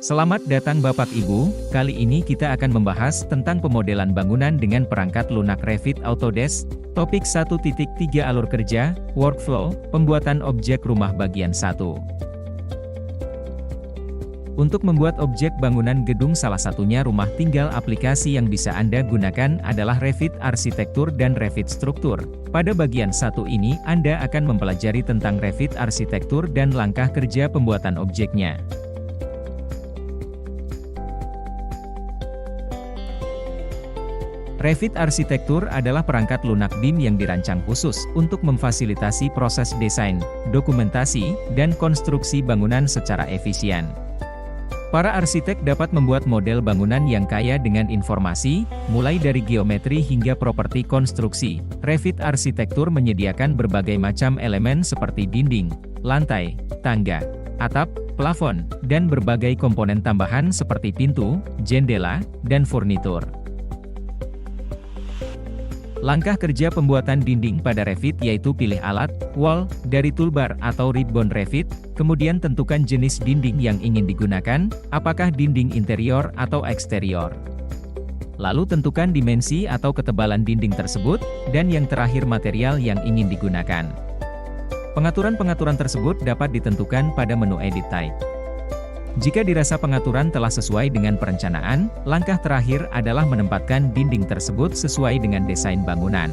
Selamat datang Bapak Ibu, kali ini kita akan membahas tentang pemodelan bangunan dengan perangkat lunak Revit Autodesk, topik 1.3 alur kerja, workflow, pembuatan objek rumah bagian 1. Untuk membuat objek bangunan gedung salah satunya rumah tinggal, aplikasi yang bisa Anda gunakan adalah Revit Arsitektur dan Revit Struktur. Pada bagian 1 ini, Anda akan mempelajari tentang Revit Arsitektur dan langkah kerja pembuatan objeknya. Revit Arsitektur adalah perangkat lunak BIM yang dirancang khusus untuk memfasilitasi proses desain, dokumentasi, dan konstruksi bangunan secara efisien. Para arsitek dapat membuat model bangunan yang kaya dengan informasi, mulai dari geometri hingga properti konstruksi. Revit Arsitektur menyediakan berbagai macam elemen seperti dinding, lantai, tangga, atap, plafon, dan berbagai komponen tambahan seperti pintu, jendela, dan furnitur. Langkah kerja pembuatan dinding pada Revit yaitu pilih alat, wall, dari toolbar atau ribbon Revit, kemudian tentukan jenis dinding yang ingin digunakan, apakah dinding interior atau eksterior. Lalu tentukan dimensi atau ketebalan dinding tersebut, dan yang terakhir material yang ingin digunakan. Pengaturan-pengaturan tersebut dapat ditentukan pada menu Edit Type. Jika dirasa pengaturan telah sesuai dengan perencanaan, langkah terakhir adalah menempatkan dinding tersebut sesuai dengan desain bangunan.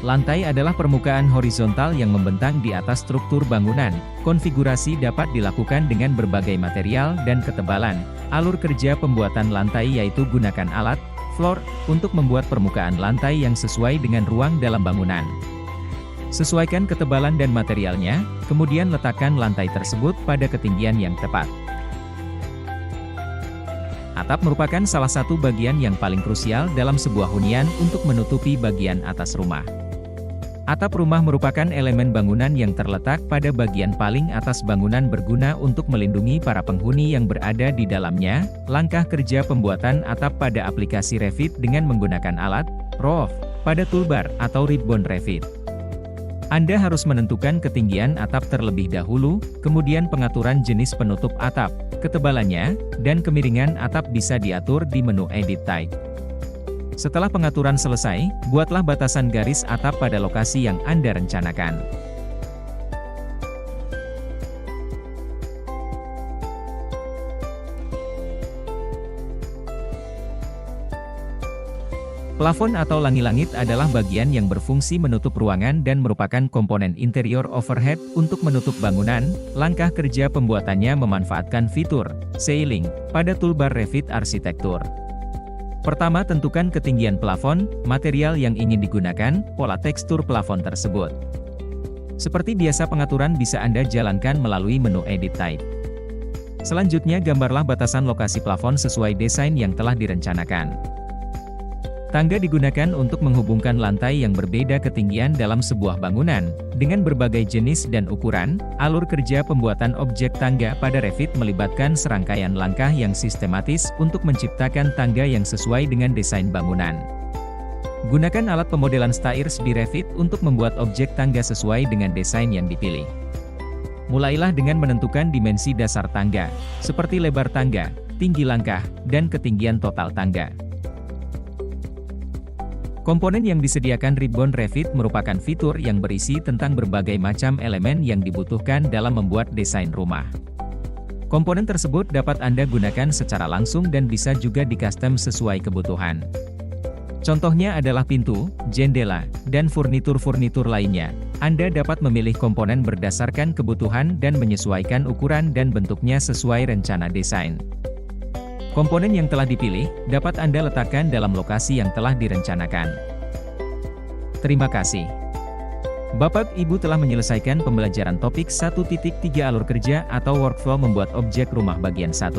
Lantai adalah permukaan horizontal yang membentang di atas struktur bangunan. Konfigurasi dapat dilakukan dengan berbagai material dan ketebalan. Alur kerja pembuatan lantai yaitu gunakan alat, floor, untuk membuat permukaan lantai yang sesuai dengan ruang dalam bangunan. Sesuaikan ketebalan dan materialnya, kemudian letakkan lantai tersebut pada ketinggian yang tepat. Atap merupakan salah satu bagian yang paling krusial dalam sebuah hunian untuk menutupi bagian atas rumah. Atap rumah merupakan elemen bangunan yang terletak pada bagian paling atas bangunan, berguna untuk melindungi para penghuni yang berada di dalamnya. Langkah kerja pembuatan atap pada aplikasi Revit dengan menggunakan alat, roof, pada toolbar atau ribbon Revit. Anda harus menentukan ketinggian atap terlebih dahulu, kemudian pengaturan jenis penutup atap, ketebalannya, dan kemiringan atap bisa diatur di menu Edit Type. Setelah pengaturan selesai, buatlah batasan garis atap pada lokasi yang Anda rencanakan. Plafon atau langit-langit adalah bagian yang berfungsi menutup ruangan dan merupakan komponen interior overhead untuk menutup bangunan. Langkah kerja pembuatannya memanfaatkan fitur ceiling pada toolbar Revit Arsitektur. Pertama, tentukan ketinggian plafon, material yang ingin digunakan, pola tekstur plafon tersebut. Seperti biasa, pengaturan bisa Anda jalankan melalui menu Edit Type. Selanjutnya, gambarlah batasan lokasi plafon sesuai desain yang telah direncanakan. Tangga digunakan untuk menghubungkan lantai yang berbeda ketinggian dalam sebuah bangunan, dengan berbagai jenis dan ukuran. Alur kerja pembuatan objek tangga pada Revit melibatkan serangkaian langkah yang sistematis untuk menciptakan tangga yang sesuai dengan desain bangunan. Gunakan alat pemodelan stairs di Revit untuk membuat objek tangga sesuai dengan desain yang dipilih. Mulailah dengan menentukan dimensi dasar tangga, seperti lebar tangga, tinggi langkah, dan ketinggian total tangga. Komponen yang disediakan ribbon Revit merupakan fitur yang berisi tentang berbagai macam elemen yang dibutuhkan dalam membuat desain rumah. Komponen tersebut dapat Anda gunakan secara langsung dan bisa juga di-custom sesuai kebutuhan. Contohnya adalah pintu, jendela, dan furnitur-furnitur lainnya. Anda dapat memilih komponen berdasarkan kebutuhan dan menyesuaikan ukuran dan bentuknya sesuai rencana desain. Komponen yang telah dipilih, dapat Anda letakkan dalam lokasi yang telah direncanakan. Terima kasih. Bapak Ibu telah menyelesaikan pembelajaran topik 1.3 alur kerja atau workflow membuat objek rumah bagian 1.